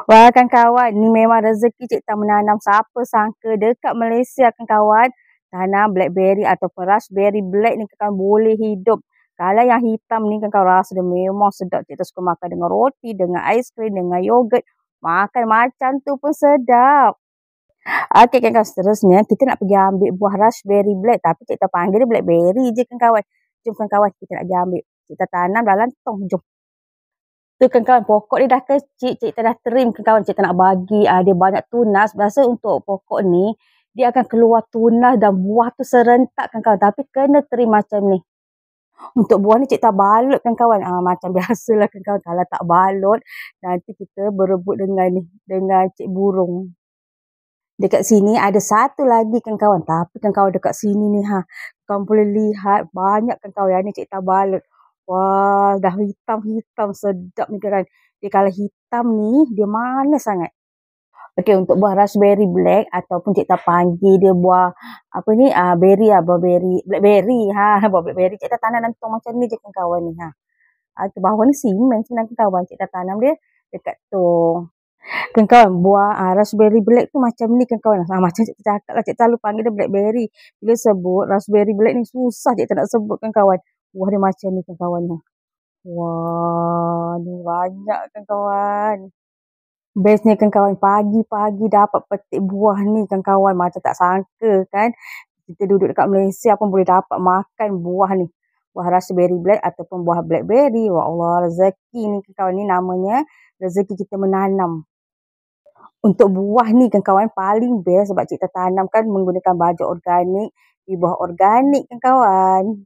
Wah kawan-kawan, ni memang rezeki Cik Tan menanam. Siapa sangka dekat Malaysia kawan-kawan, tanam blackberry ataupun raspberry black ni kawan boleh hidup. Kalau yang hitam ni kawan rasa dia memang sedap. Cik Tan suka makan dengan roti, dengan aiskrim, dengan yogurt. Makan macam tu pun sedap. Okey kawan-kawan, seterusnya kita nak pergi ambil buah raspberry black. Tapi Cik Tan panggil dia blackberry je kawan-kawan. Jom kawan-kawan, kita nak pergi ambil. Cik Tan tanam dalam tong, jom. Tu kawan-kawan, pokok dia dah kecil, Cik Tan dah trim kawan-kawan. Cik Tan nak bagi dia banyak tunas. Biasa untuk pokok ni, dia akan keluar tunas dan buah tu serentak kawan-kawan. Tapi kena trim macam ni. Untuk buah ni Cik Tan balut kawan-kawan. Macam biasalah kawan-kawan. Kalau tak balut, nanti kita berebut dengan cik burung. Dekat sini ada satu lagi kawan-kawan. Tapi kawan-kawan dekat sini ni kawan boleh lihat banyak kawan-kawan. Yang ni Cik Tan balut. Wah, dah hitam-hitam sedap ni kan. Dia kalau hitam ni, dia manis sangat. Okey, untuk buah raspberry black ataupun Cik Tan panggil dia buah apa ni? Berry buah berry, blackberry buah blackberry. Cik Tan tanam dalam tong macam ni je kawan-kawan ni Ke bawah ni simen sebenarnya kawan. Cik Tan tanam dia dekat tong. Kawan-kawan, buah raspberry black tu macam ni kawan-kawan. Macam Cik Tan cakap lah, Cik Tan selalu panggil dia blackberry. Bila sebut raspberry black ni susah Cik Tan nak sebut kawan-kawan. Buah dia macam ni kawan-kawan. Wah, ni banyak kawan-kawan. Bestnya kawan-kawan, pagi-pagi dapat petik buah ni kawan-kawan. Macam tak sangka kan. Kita duduk dekat Malaysia pun boleh dapat makan buah ni. Buah raspberry black ataupun buah blackberry. Wah Allah, rezeki ni kawan-kawan. Ni namanya rezeki kita menanam. Untuk buah ni kawan-kawan paling best sebab Cik Tan tanam kan menggunakan baju organik. Buah organik kawan-kawan.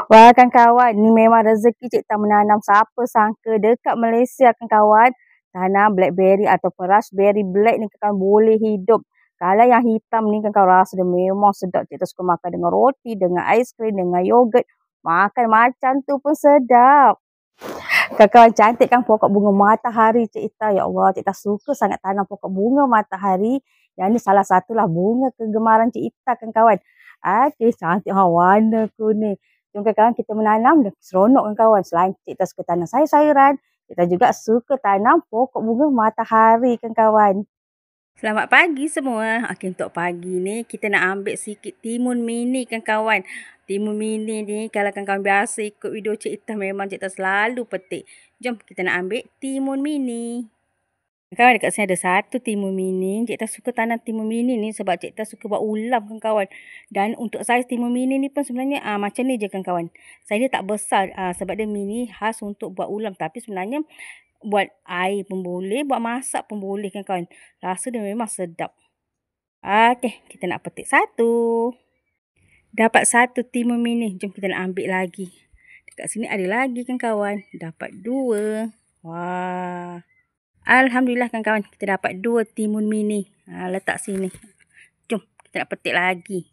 Wah kawan-kawan, ni memang rezeki Cik Tan menanam. Siapa sangka dekat Malaysia kawan-kawan, tanam blackberry ataupun raspberry black ni kawan boleh hidup. Kalau yang hitam ni kawan rasa dia memang sedap. Cik Tan suka makan dengan roti, dengan aiskrim, dengan yogurt. Makan macam tu pun sedap. Kawan-kawan, cantik kan pokok bunga matahari Cik Tan. Ya Allah, Cik Tan suka sangat tanam pokok bunga matahari. Yang ni salah satulah bunga kegemaran Cik Tan kawan-kawan. Okey, cantik warna kuning. Jom kawan-kawan kita menanam, dah seronok kawan-kawan. Selain Cik Tan suka tanam sayur-sayuran, Cik Tan juga suka tanam pokok bunga matahari kawan-kawan. Selamat pagi semua. Okey, untuk pagi ni kita nak ambil sikit timun mini kawan-kawan. Timun mini ni kalau kawan-kawan biasa ikut video Cik Tan memang Cik Tan selalu petik. Jom kita nak ambil timun mini. Kawan, dekat sini ada satu timun mini. Cik Tan suka tanam timun mini ni sebab Cik Tan suka buat ulam kawan-kawan. Dan untuk saiz timun mini ni pun sebenarnya macam ni je kawan-kawan. Saiz dia tak besar sebab dia mini khas untuk buat ulam. Tapi sebenarnya buat air pun boleh, buat masak pun boleh kawan-kawan. Rasa dia memang sedap. Okey, kita nak petik satu. Dapat satu timun mini. Jom kita nak ambil lagi. Dekat sini ada lagi kawan-kawan. Dapat dua. Wah. Alhamdulillah kawan-kawan, kita dapat dua timun mini. Letak sini. Jom, kita nak petik lagi.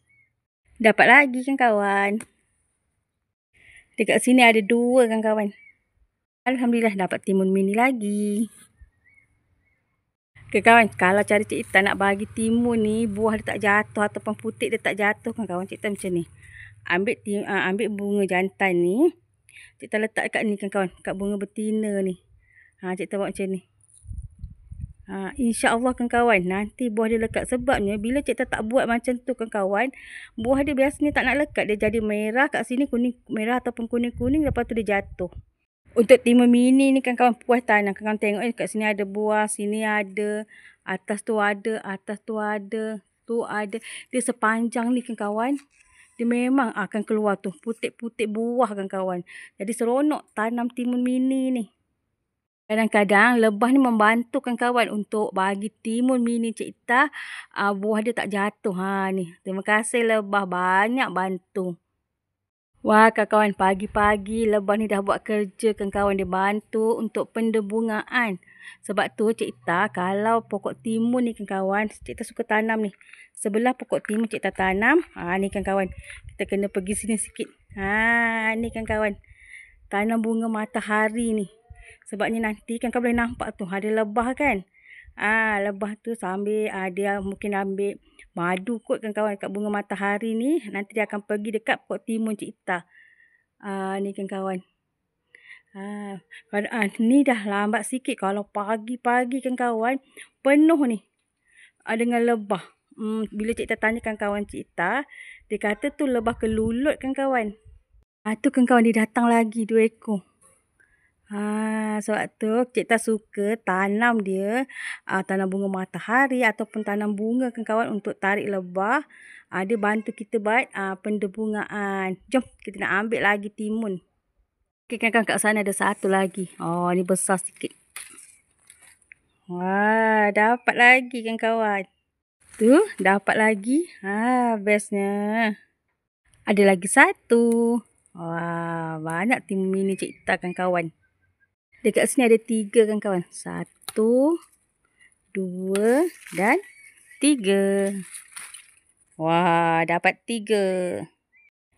Dapat lagi kawan-kawan. Dekat sini ada dua kawan-kawan. Alhamdulillah dapat timun mini lagi. Okay, kawan, kalau cara Cik Tan nak bagi timun ni, buah dia tak jatuh ataupun putik dia tak jatuh kawan-kawan, Cik Tan macam ni. Ambil bunga jantan ni. Cik Tan letak kat ni kawan-kawan, kat bunga betina ni. Cik Tan buat macam ni. InsyaAllah kawan-kawan, nanti buah dia lekat. Sebabnya bila Cik Tan tak buat macam tu kawan-kawan, buah dia biasanya tak nak lekat. Dia jadi merah kat sini, kuning merah ataupun kuning-kuning, lepas tu dia jatuh. Untuk timun mini ni kawan-kawan puas tanam. Kawan-kawan tengok kat sini ada buah, sini ada, atas tu ada, atas tu ada, tu ada. Dia sepanjang ni kawan-kawan. Dia memang akan keluar tu putik-putik buah kawan-kawan. Jadi seronok tanam timun mini ni. Kadang-kadang lebah ni membantu kawan-kawan untuk bagi timun mini Cik Tan buah dia tak jatuh. Ni. Terima kasih lebah, banyak bantu. Wah kawan-kawan, pagi-pagi lebah ni dah buat kerja kawan-kawan. Dia bantu untuk pendebungaan. Sebab tu Cik Tan kalau pokok timun ni kawan-kawan, Cik Tan suka tanam ni. Sebelah pokok timun Cik Tan tanam. Ni kawan-kawan. Kita kena pergi sini sikit. Ni kawan-kawan. Tanam bunga matahari ni. Sebabnya nanti kawan-kawan boleh nampak tu ada lebah kan. Lebah tu sambil dia mungkin ambil madu kot kawan-kawan kat bunga matahari ni. Nanti dia akan pergi dekat pokok timun Cik Tan. Ni kawan-kawan. Ni dah lambat sikit. Kalau pagi-pagi kan kawan, penuh ni dengan lebah. Bila cikta tanya kawan cikta, dia kata tu lebah kelulut kan kawan. Tu kan kawan, dia datang lagi 2 ekor. Sebab tu cikta suka tanam dia, tanam bunga matahari ataupun tanam bunga kan kawan untuk tarik lebah. Dia bantu kita buat pendebungaan. Jom kita nak ambil lagi timun. Okey kan kawan, kat sana ada satu lagi. Ni besar sikit. Dapat lagi kan kawan. Tu, dapat lagi. Bestnya. Ada lagi satu. Banyak timun mini cikta kan kawan. Dekat sini ada 3 kan kawan. 1, 2 dan 3. Dapat 3.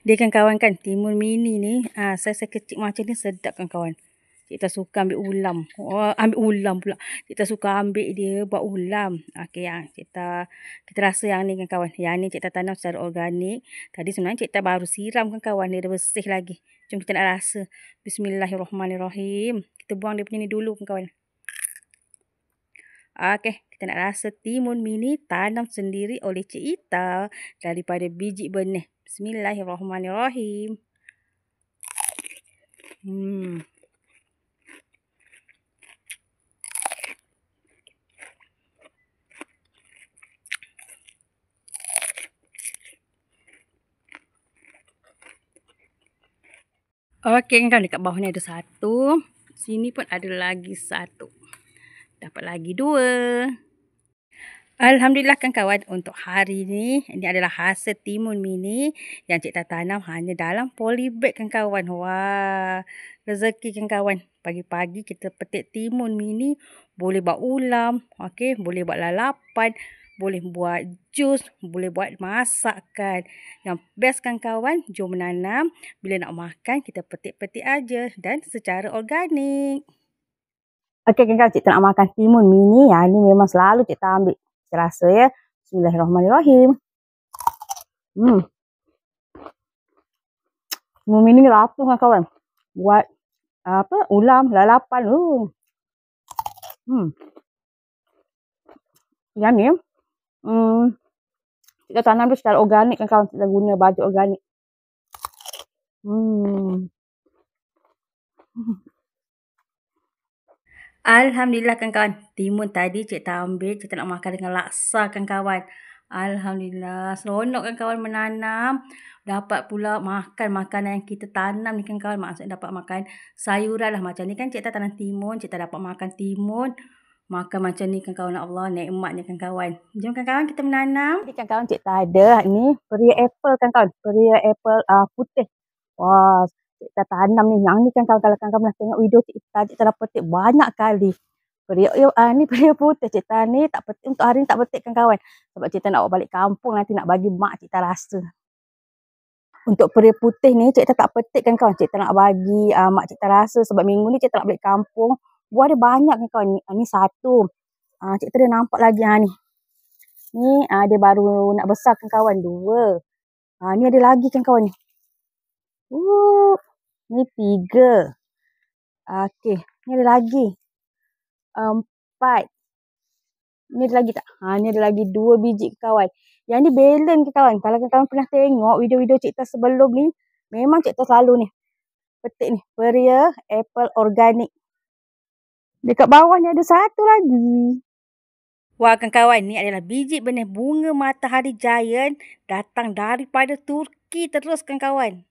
Dia kan kawan kan, timun mini ni saiz kecil macam ni sedap kan kawan. Cikta suka ambil ulam. Ambil ulam pula. Cikta suka ambil dia buat ulam. Okey, kita rasa yang ni kan kawan. Yang ni cikta tanam secara organik. Tadi sebenarnya cikta baru siram kan kawan. Dia dah bersih lagi. Jom kita nak rasa. Bismillahirrahmanirrahim. Kita buang dia punya ni dulu kan kawan. Okey, kita nak rasa timun mini tanam sendiri oleh Cik Ita daripada biji benih. Bismillahirrahmanirrahim. Okey kan, dekat bawah ni ada 1. Sini pun ada lagi 1. Dapat lagi 2. Alhamdulillah kan kawan, untuk hari ni, ini adalah hasil timun mini yang cikta tanam hanya dalam polybag kan kawan. Rezeki kan kawan. Pagi-pagi kita petik timun mini, boleh buat ulam, okey, boleh buat lalapan, boleh buat jus, boleh buat masak kan. Yang best kan kawan, jom menanam. Bila nak makan, kita petik-petik aja dan secara organik. Okey kan kawan, cikta nak makan timun mini. Yang ni memang selalu cikta ambil. Kita rasa ya. Bismillahirrahmanirrahim. Timun mini ni rapuh kan kawan. Buat ulam, lalapan. Yang ni kita tanam dia secara organik kan kawan. Kita guna baju organik. Alhamdulillah kan kawan. Timun tadi cikta ambil, cikta nak makan dengan laksa kan kawan. Alhamdulillah. Seronok kan kawan menanam. Dapat pula makan makanan yang kita tanam ni kan kawan. Maksudnya dapat makan sayuran lah. Macam ni kan cikta tanam timun. Cikta dapat makan timun. Makan macam ni kan kawan. Allah, nikmatnya kan kawan. Jom kan kawan kita menanam. Jadi kan kawan cikta ada ni peria apple kan kawan. Peria apple putih. Cikta tanam ni. Yang ni kan kawan. Kalau kawan pernah tengok video cikta dah petik banyak kali. Ni peria putih. Cikta ni tak petik. Untuk hari ni tak petik kan kawan. Sebab cikta nak bawa balik kampung. Nanti nak bagi mak cikta rasa. Untuk peria putih ni cikta tak petik kan kawan. Cikta nak bagi mak cikta rasa. Sebab minggu ni cikta nak balik kampung. Buah dia banyak kan kawan. Ni 1. Cikta dah nampak lagi ni. Ni dia baru nak besar kan kawan. 2. Ni ada lagi kan kawan ni. Ni 3. Okey. Ni ada lagi. 4. Ni ada lagi tak? Ni ada lagi 2 biji kawan. Yang ni balance ke kawan. Kalau kawan pernah tengok video-video cikta sebelum ni, memang cikta selalu ni petik ni peria apple organik. Dekat bawah ni ada 1 lagi. Kan kawan, ni adalah biji benih bunga matahari giant datang daripada Turki terus kan kawan.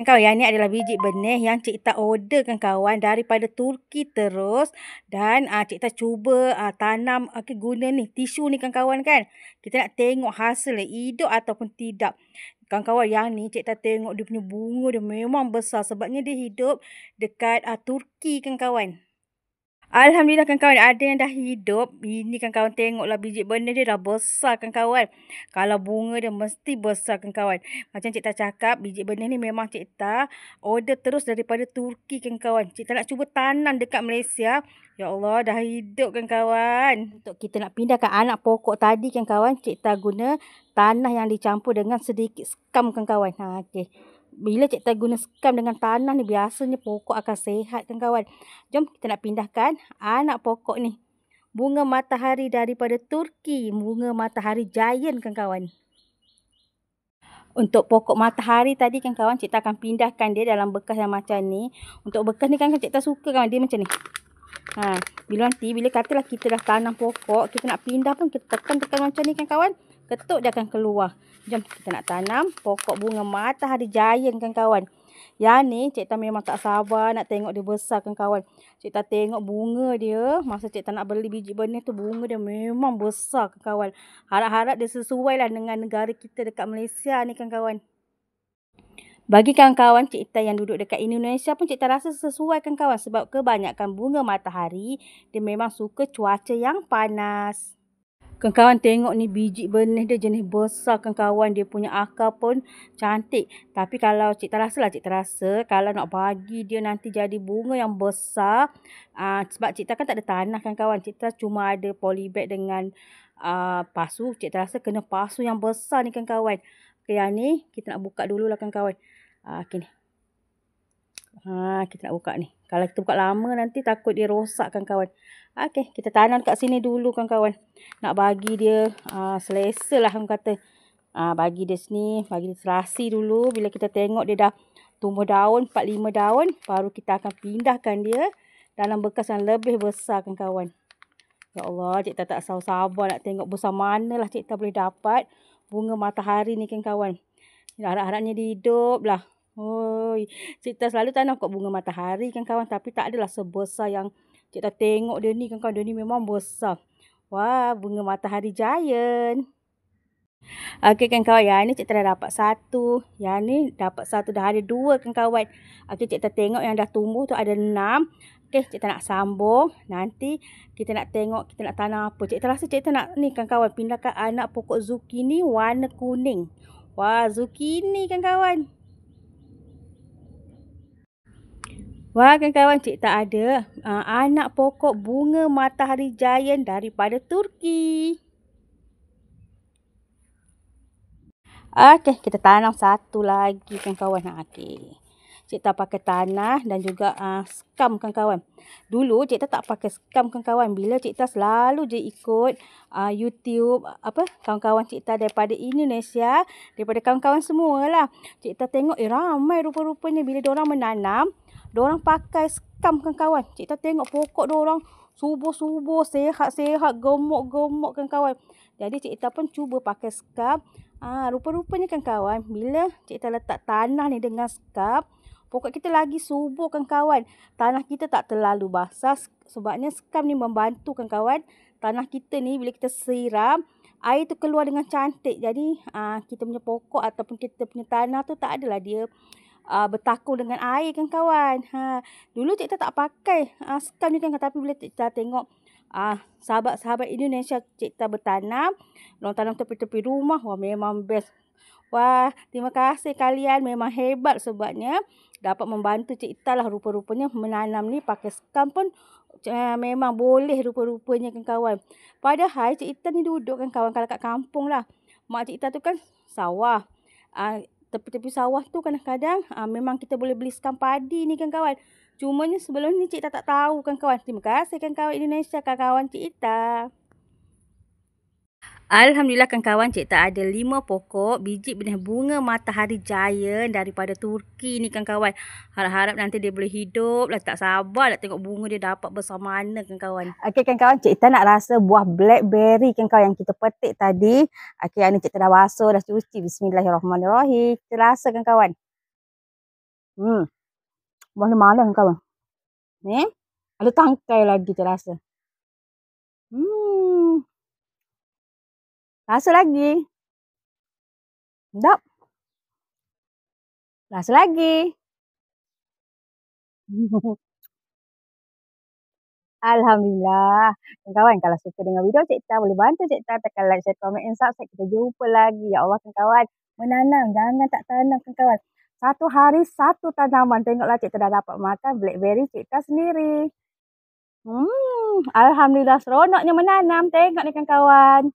Kawan, yang ni adalah biji benih yang cikta order kan kawan daripada Turki terus. Dan cikta cuba tanam guna ni tisu ni kan kawan kan. Kita nak tengok hasil hidup ataupun tidak. Kawan-kawan, yang ni cikta tengok dia punya bunga dia memang besar. Sebabnya dia hidup dekat Turki kan kawan. Alhamdulillah kan kawan, ada yang dah hidup. Ini kan kawan, tengoklah biji benih dia dah besar kan kawan. Kalau bunga dia mesti besar kan kawan. Macam cikta cakap, biji benih ni memang cikta order terus daripada Turki kan kawan. Cikta nak cuba tanam dekat Malaysia. Ya Allah, dah hidup kan kawan. Untuk kita nak pindahkan anak pokok tadi kan kawan, cikta guna tanah yang dicampur dengan sedikit skam kan kawan. Okey. Bila cikta guna sekam dengan tanah ni, biasanya pokok akan sihat kawan-kawan. Jom kita nak pindahkan anak pokok ni. Bunga matahari daripada Turki. Bunga matahari giant kawan-kawan. Untuk pokok matahari tadi kawan-kawan, cikta akan pindahkan dia dalam bekas yang macam ni. Untuk bekas ni kan cikta suka kawan, dia macam ni. Bila katalah kita dah tanam pokok, kita nak pindah pun kita tekan-tekan macam ni kan kawan. Ketuk dia akan keluar. Jom kita nak tanam pokok bunga matahari giant kan kawan. Yang ni cikta memang tak sabar nak tengok dia besar kan kawan. Cikta tengok bunga dia, masa cikta nak beli biji benih tu, bunga dia memang besar kan kawan. Harap-harap dia sesuai lah dengan negara kita dekat Malaysia ni kan kawan. Bagi kawan-kawan cikta yang duduk dekat Indonesia pun cikta rasa sesuai kan kawan. Sebab kebanyakan bunga matahari dia memang suka cuaca yang panas. Kawan-kawan tengok ni biji benih dia jenis besar kan kawan. Dia punya akar pun cantik. Tapi kalau cikta rasa kalau nak bagi dia nanti jadi bunga yang besar. Sebab cikta kan tak ada tanah kan kawan. Cikta cuma ada polybag dengan pasu. Cikta rasa kena pasu yang besar ni kan kawan. Okay, yang ni kita nak buka dulu lah kan kawan. Okay ni. Kita nak buka ni. Kalau kita buka lama nanti takut dia rosak kan kawan. Okay, kita tanam kat sini dulu kan kawan. Nak bagi dia selesa lah orang kata. Bagi dia sini, bagi dia serasi dulu. Bila kita tengok dia dah tumbuh daun, 4-5 daun, baru kita akan pindahkan dia dalam bekas yang lebih besar kan kawan. Ya Allah, cikta tak sabar nak tengok besar mana lah cikta boleh dapat bunga matahari ni kan kawan. Harap-harapnya dia hidup lah. Cikta selalu tanam kat bunga matahari kan kawan. Tapi tak adalah sebesar yang cikta tengok dia ni kan kawan. Dia ni memang besar. Wah, bunga matahari giant. Okay kan kawan. Yang ni cikta dah dapat 1. Yang ni dapat 1. Dah ada 2 kan kawan. Okay, cikta tengok yang dah tumbuh tu ada 6. Okay, cikta nak sambung. Nanti kita nak tengok kita nak tanam apa. Cikta rasa cikta nak ni kan kawan. Pindahkan anak pokok zucchini warna kuning. Wah, zucchini kan kawan. Wah kan kawan, cikta ada anak pokok bunga matahari giant daripada Turki. Okay, kita tanam satu lagi kan kawan. Okay. Cikta pakai tanah dan juga skam kan kawan. Dulu cikta tak pakai skam kan kawan. Bila cikta selalu je ikut YouTube kawan-kawan cikta daripada Indonesia, daripada kawan-kawan semualah. Cikta tengok ramai rupa-rupanya bila diorang menanam, diorang pakai skam kan kawan. Cikta tengok pokok diorang subur-subur, sehat-sehat, gemuk-gemuk kan kawan. Jadi cikta pun cuba pakai skam. Rupa-rupanya kan kawan, bila cikta letak tanah ni dengan skam, pokok kita lagi subur kan kawan. Tanah kita tak terlalu basah. Sebabnya skam ni membantu kan kawan. Tanah kita ni bila kita siram, air tu keluar dengan cantik. Jadi kita punya pokok ataupun kita punya tanah tu tak adalah dia bertakung dengan air kan kawan. Dulu cikta tak pakai skam ni kan. Tapi bila cikta tengok sahabat-sahabat Indonesia cikta bertanam, diorang tanam tepi-tepi rumah. Wah, memang best. Wah, terima kasih kalian. Memang hebat sebabnya dapat membantu cikta lah rupa-rupanya menanam ni pakai skam pun memang boleh rupa-rupanya kan kawan. Padahal cikta ni duduk kan kawan kalau kat kampung lah. Mak cikta tu kan sawah. Tepi-tepi sawah tu kadang-kadang memang kita boleh beli skam padi ni kan kawan. Cumanya sebelum ni cikta tak tahu kan kawan. Terima kasih kan kawan Indonesia, kawan-kawan cikta. Alhamdulillah kan kawan, cikta ada 5 pokok biji benih bunga matahari giant daripada Turki ni kan kawan. Harap-harap nanti dia boleh hidup lah. Tak sabar nak tengok bunga dia dapat besar mana kan kawan. Okey kan kawan, cikta nak rasa buah blackberry kan kawan yang kita petik tadi. Okey, yang ni cikta dah basuh, dah cuci. Bismillahirrahmanirrahim. Kita rasa kan kawan. Buah ni malam kan kawan. Ni ada tangkai lagi kita rasa. Rasa lagi. Sedap. Rasa lagi. Alhamdulillah. Kawan, kalau suka dengan video cikta, boleh bantu cikta tekan like, share, komen, and subscribe. Kita jumpa lagi. Ya Allah kan kawan. Menanam, jangan tak tanam kan kawan. Satu hari satu tanaman. Tengoklah cikta dah dapat makan blackberry cikta sendiri. Alhamdulillah seronoknya menanam. Tengok ni kan kawan.